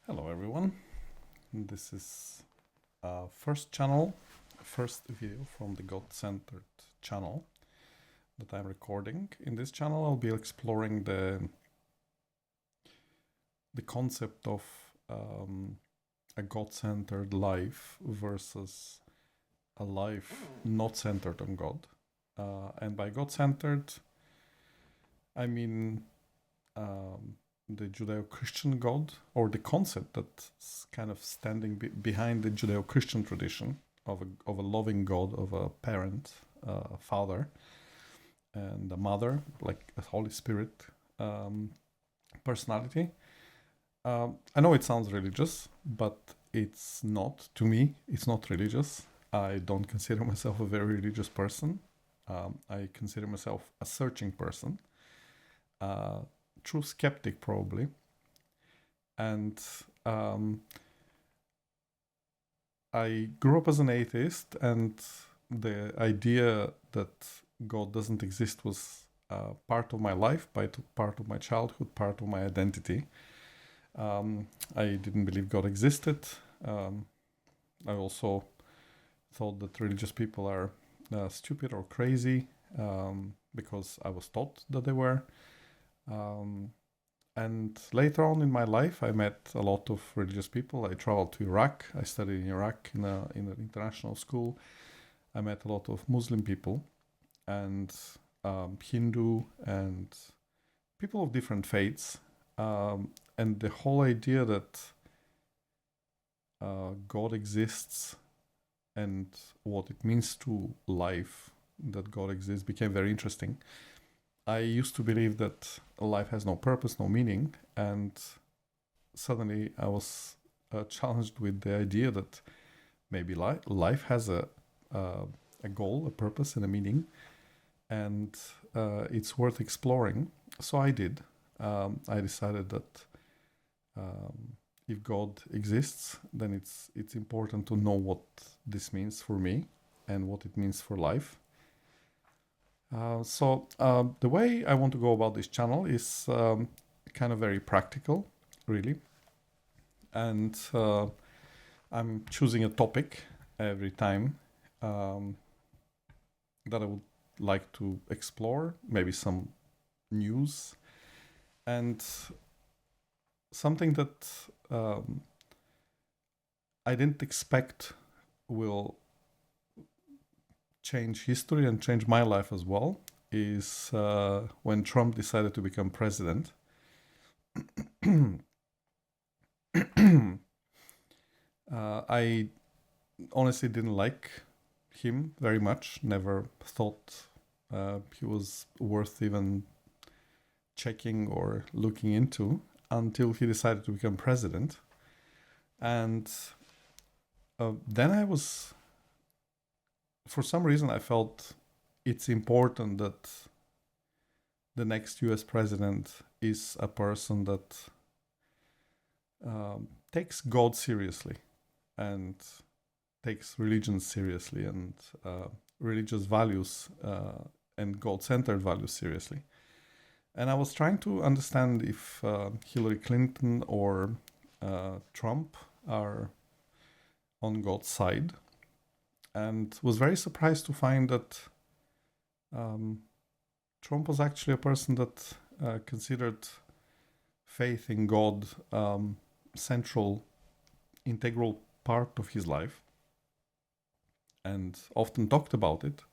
Hello everyone, this is first video from the Godcentred channel that I'm recording. In this channel I'll be exploring the concept of a God-centered life versus a life not centered on God. And by God-centered, I mean the Judeo-Christian God, or the concept that's kind of standing behind the Judeo-Christian tradition of a loving God, of a parent, father, and a mother, like a Holy Spirit personality. I know it sounds religious, but it's not. To me, it's not religious. I don't consider myself a very religious person. I consider myself a searching person. True skeptic probably, and I grew up as an atheist, and the idea that God doesn't exist was part of my life, part of my childhood, part of my identity. I didn't believe God existed. I also thought that religious people are stupid or crazy because I was taught that they were. And later on in my life, I met a lot of religious people. I traveled to Iraq. I studied in Iraq in an international school. I met a lot of Muslim people and Hindu and people of different faiths. And the whole idea that God exists and what it means to life that God exists became very interesting. I used to believe that life has no purpose, no meaning, and suddenly I was challenged with the idea that maybe life has a goal, a purpose, and a meaning, and it's worth exploring. So I did. I decided that if God exists, then it's important to know what this means for me and what it means for life. So the way I want to go about this channel is kind of very practical, really. And I'm choosing a topic every time that I would like to explore, maybe some news, and something that I didn't expect will change history and change my life as well is when Trump decided to become president. I honestly didn't like him very much. Never thought he was worth even checking or looking into until he decided to become president. And then for some reason, I felt it's important that the next US president is a person that takes God seriously and takes religion seriously and religious values and God-centered values seriously. And I was trying to understand if Hillary Clinton or Trump are on God's side, and was very surprised to find that Trump was actually a person that considered faith in God central, integral part of his life, and often talked about it.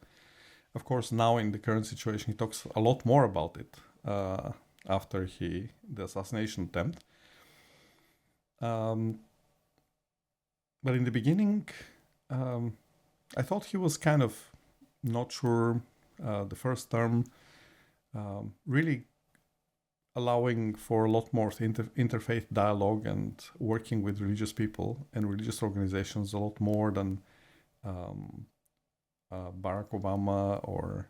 Of course, now in the current situation, he talks a lot more about it after the assassination attempt. But in the beginning, I thought he was kind of not sure the first term, really allowing for a lot more interfaith dialogue and working with religious people and religious organizations a lot more than Barack Obama or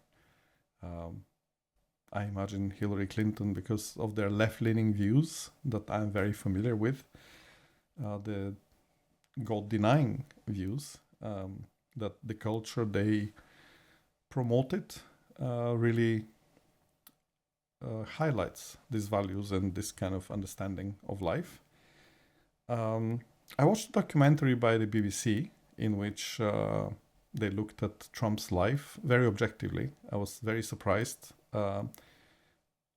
I imagine Hillary Clinton, because of their left-leaning views that I'm very familiar with, the God-denying views. That the culture they promoted really highlights these values and this kind of understanding of life. I watched a documentary by the BBC in which they looked at Trump's life very objectively. I was very surprised. I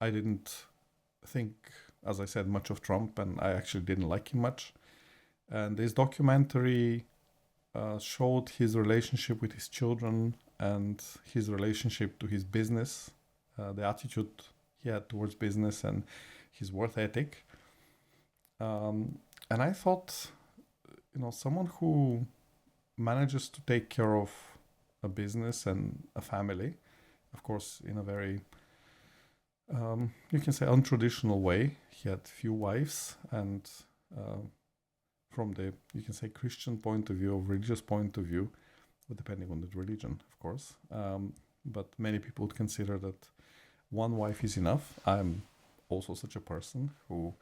didn't think, as I said, much of Trump, and I actually didn't like him much. And this documentary showed his relationship with his children and his relationship to his business, the attitude he had towards business, and his work ethic. And I thought, someone who manages to take care of a business and a family, of course, in a very, you can say, untraditional way. He had few wives, and from the, you can say, Christian point of view, or religious point of view, depending on the religion, of course. But many people would consider that one wife is enough. I'm also such a person who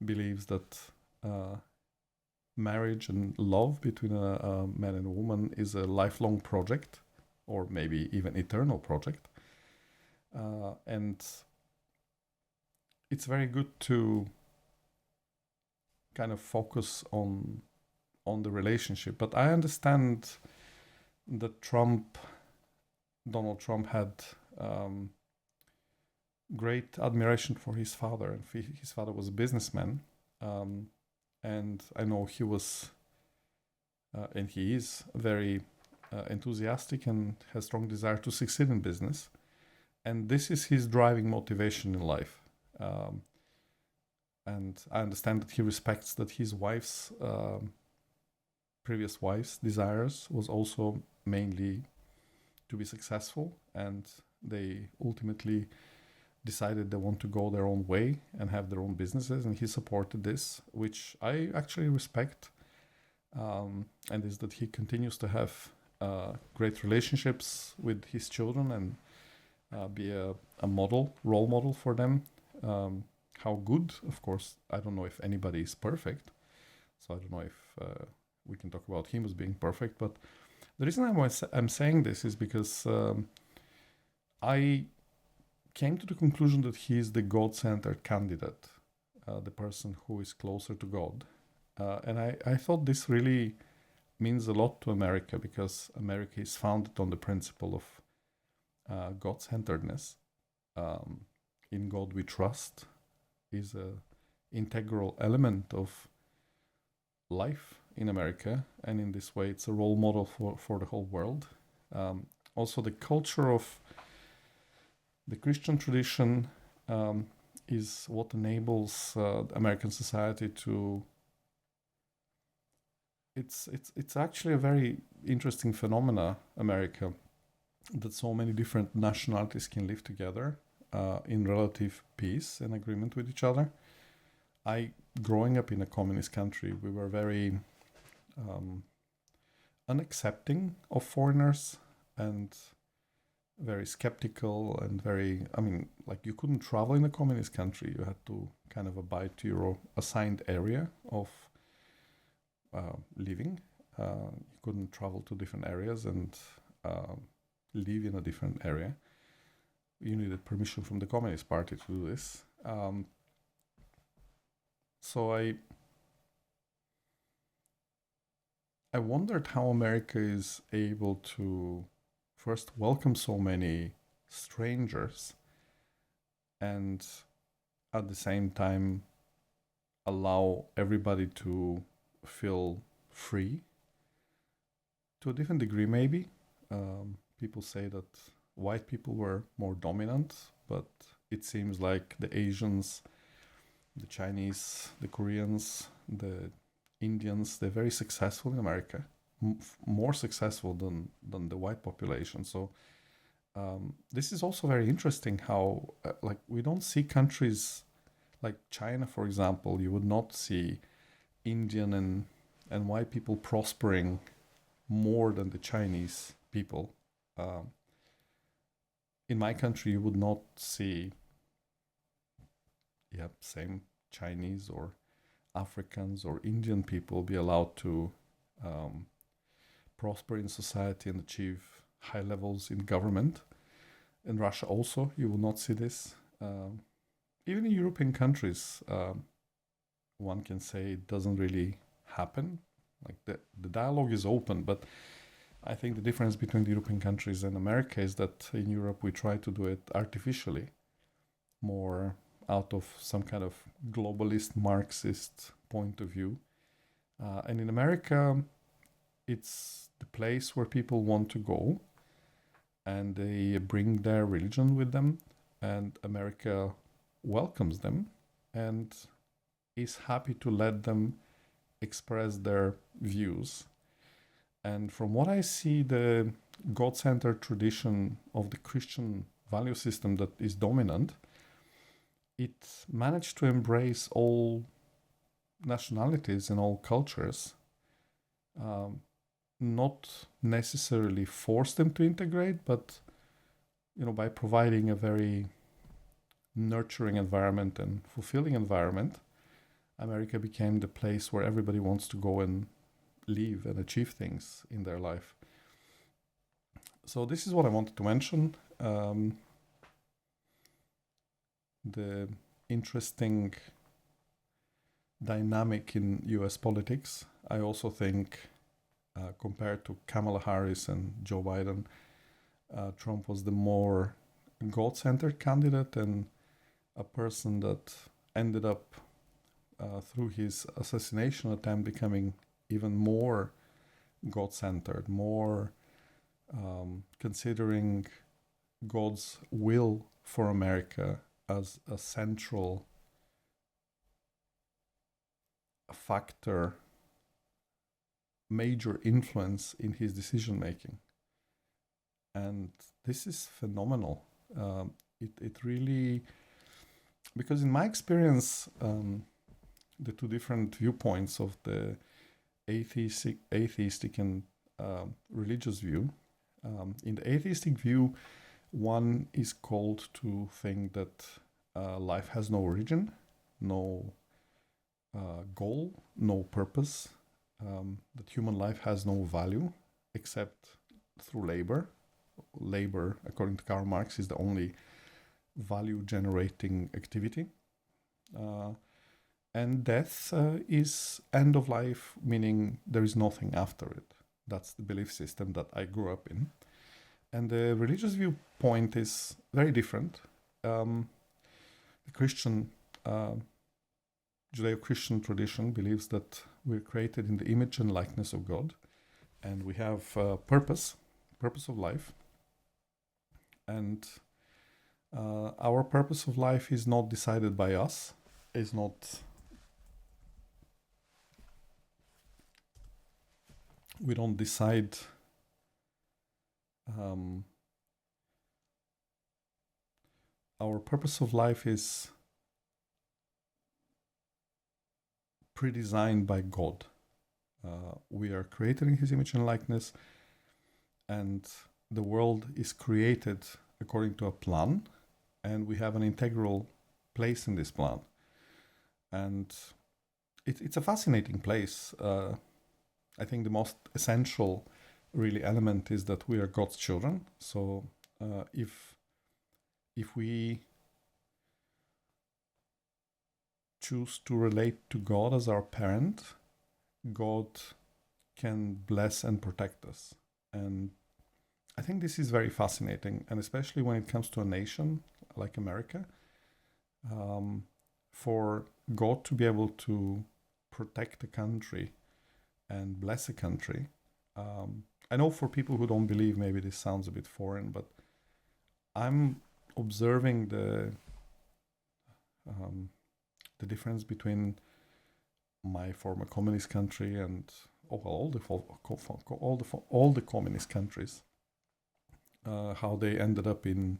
believes that marriage and love between a man and a woman is a lifelong project, or maybe even eternal project. And it's very good to kind of focus on the relationship. But I understand that Donald Trump had great admiration for his father, and his father was a businessman. And I know he was, and he is very enthusiastic and has strong desire to succeed in business. And this is his driving motivation in life. And I understand that he respects that his wife's, previous wife's desires was also mainly to be successful. And they ultimately decided they want to go their own way and have their own businesses, and he supported this, which I actually respect. And is that he continues to have great relationships with his children and be a role model for them. How good, of course, I don't know if anybody is perfect, so I don't know if we can talk about him as being perfect, but the reason I'm saying this is because I came to the conclusion that he is the God-centered candidate, the person who is closer to God. And I thought this really means a lot to America, because America is founded on the principle of God-centeredness. In God we trust is an integral element of life in America, and in this way it's a role model for the whole world. Also, the culture of the Christian tradition is what enables American society to. It's actually a very interesting phenomena, America, that so many different nationalities can live together in relative peace and agreement with each other. Growing up in a communist country, we were very unaccepting of foreigners and very skeptical and you couldn't travel in a communist country. You had to kind of abide to your assigned area of living. You couldn't travel to different areas and live in a different area. You needed permission from the Communist Party to do this. So I wondered how America is able to first welcome so many strangers and at the same time allow everybody to feel free to a different degree, maybe. People say that white people were more dominant, but it seems like the Asians, the Chinese, the Koreans, the Indians, they're very successful in America, more successful than the white population. So this is also very interesting how we don't see countries like China, for example. You would not see Indian and white people prospering more than the Chinese people. In my country, you would not see same Chinese or Africans or Indian people be allowed to prosper in society and achieve high levels in government. In Russia also, you will not see this. Even in European countries, one can say it doesn't really happen. Like the dialogue is open, but I think the difference between the European countries and America is that in Europe we try to do it artificially, more out of some kind of globalist Marxist point of view. And in America, it's the place where people want to go, and they bring their religion with them, and America welcomes them and is happy to let them express their views. And from what I see, the God-centered tradition of the Christian value system that is dominant, it managed to embrace all nationalities and all cultures, not necessarily force them to integrate, but by providing a very nurturing environment and fulfilling environment, America became the place where everybody wants to go and live and achieve things in their life. So this is what I wanted to mention. The interesting dynamic in US politics. I also think compared to Kamala Harris and Joe Biden, Trump was the more God-centered candidate and a person that ended up through his assassination attempt becoming even more God-centered, more considering God's will for America as a central factor, major influence in his decision making. And this is phenomenal. It really, because in my experience, the two different viewpoints of the atheistic and religious view. In the atheistic view, one is called to think that life has no origin, no goal, no purpose, that human life has no value except through labor. Labor, according to Karl Marx, is the only value-generating activity. And death is end of life, meaning there is nothing after it. That's the belief system that I grew up in. And the religious viewpoint is very different. The Christian, Judeo-Christian tradition believes that we're created in the image and likeness of God, and we have purpose of life. And our purpose of life is not decided by us, is not... We don't decide our purpose of life is pre-designed by God. We are created in His image and likeness, and the world is created according to a plan, and we have an integral place in this plan. And it's a fascinating place. I think the most essential really element is that we are God's children. So if we choose to relate to God as our parent, God can bless and protect us. And I think this is very fascinating, and especially when it comes to a nation like America, for God to be able to protect a country and bless a country. I know for people who don't believe, maybe this sounds a bit foreign, but I'm observing the difference between my former communist country and all the communist countries, how they ended up in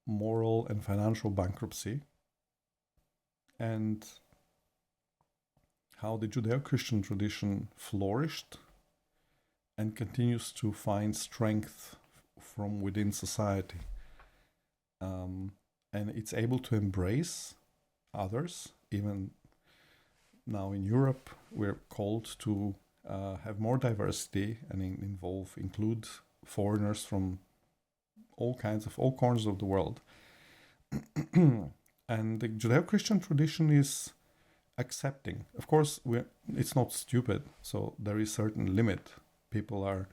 moral and financial bankruptcy, and how the Judeo-Christian tradition flourished and continues to find strength from within society. And it's able to embrace others. Even now in Europe, we're called to have more diversity and include foreigners from all corners of the world. And the Judeo-Christian tradition is accepting. Of course, it's not stupid, so there is certain limit. People are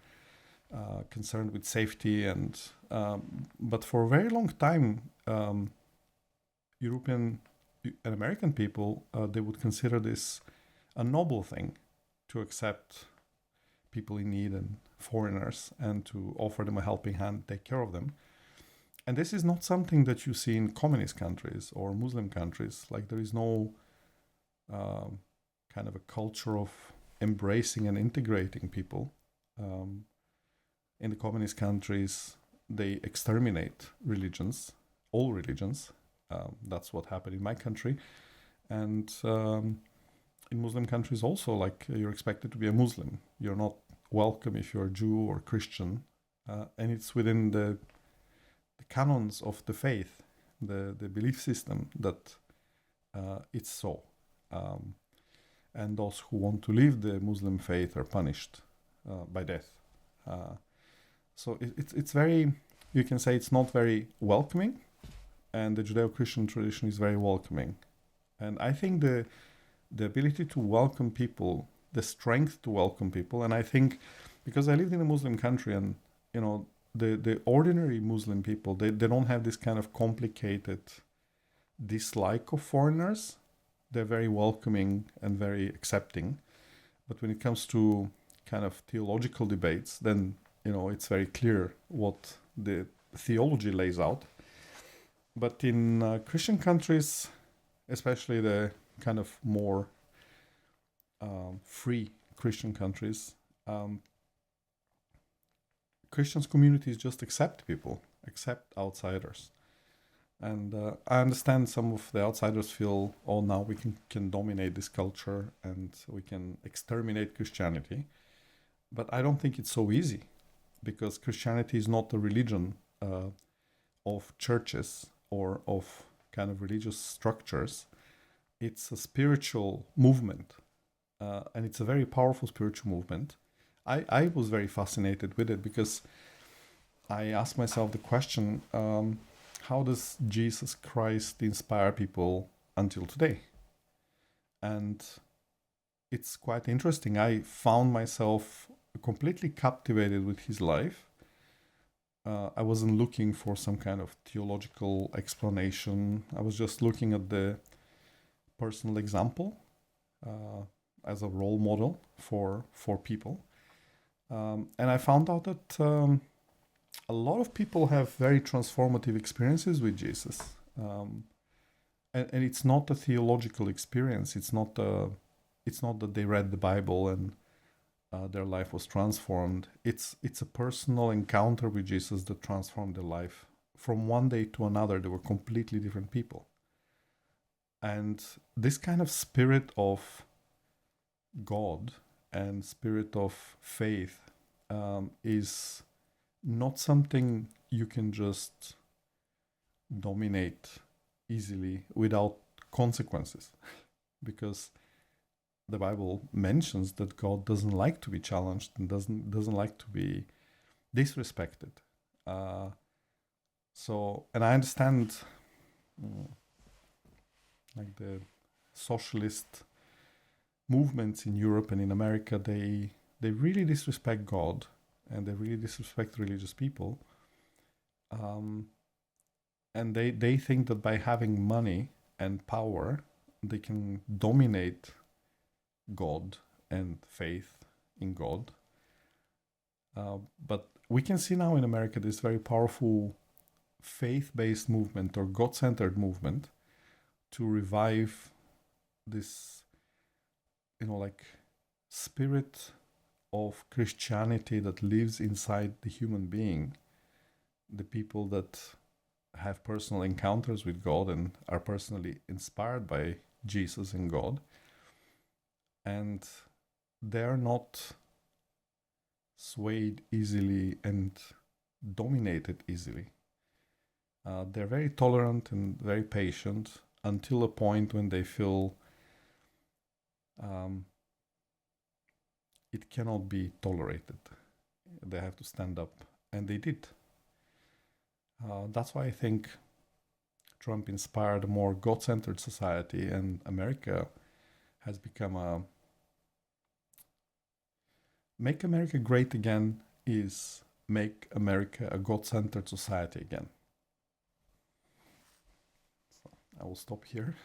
concerned with safety, and but for a very long time, European and American people, they would consider this a noble thing, to accept people in need and foreigners, and to offer them a helping hand, take care of them. And this is not something that you see in communist countries or Muslim countries. Like, there is no kind of a culture of embracing and integrating people. In the communist countries, they exterminate religions, all religions. That's what happened in my country. And in Muslim countries also, like, you're expected to be a Muslim. You're not welcome if you're a Jew or Christian. And it's within the canons of the faith, the belief system, that it's so. And those who want to leave the Muslim faith are punished by death. So it's very, you can say it's not very welcoming, and the Judeo-Christian tradition is very welcoming. And I think the ability to welcome people, the strength to welcome people, and I think, because I lived in a Muslim country, and the ordinary Muslim people, they don't have this kind of complicated dislike of foreigners. They're very welcoming and very accepting. But when it comes to kind of theological debates, then it's very clear what the theology lays out. But in Christian countries, especially the kind of more free Christian countries, Christian communities just accept people, accept outsiders. And I understand some of the outsiders feel, oh, now we can dominate this culture and we can exterminate Christianity. But I don't think it's so easy, because Christianity is not a religion of churches or of kind of religious structures. It's a spiritual movement, and it's a very powerful spiritual movement. I was very fascinated with it, because I asked myself the question, how does Jesus Christ inspire people until today? And it's quite interesting. I found myself completely captivated with his life. I wasn't looking for some kind of theological explanation. I was just looking at the personal example as a role model for people. And I found out that a lot of people have very transformative experiences with Jesus. And it's not a theological experience. It's not that they read the Bible and their life was transformed. It's a personal encounter with Jesus that transformed their life. From one day to another, they were completely different people. And this kind of spirit of God and spirit of faith is not something you can just dominate easily without consequences, because the Bible mentions that God doesn't like to be challenged and doesn't like to be disrespected. And I understand, like, the socialist movements in Europe and in America, they really disrespect God, and they really disrespect religious people. And they think that by having money and power, they can dominate God and faith in God. But we can see now in America this very powerful faith-based movement or God-centered movement to revive this, like, spirit of Christianity that lives inside the human being. The people that have personal encounters with God and are personally inspired by Jesus and God. And they're not swayed easily and dominated easily. They're very tolerant and very patient until a point when they feel it cannot be tolerated. They have to stand up, and they did. That's why I think Trump inspired a more God-centered society, and America has become a make America great again is make America a God-centered society again. So I will stop here.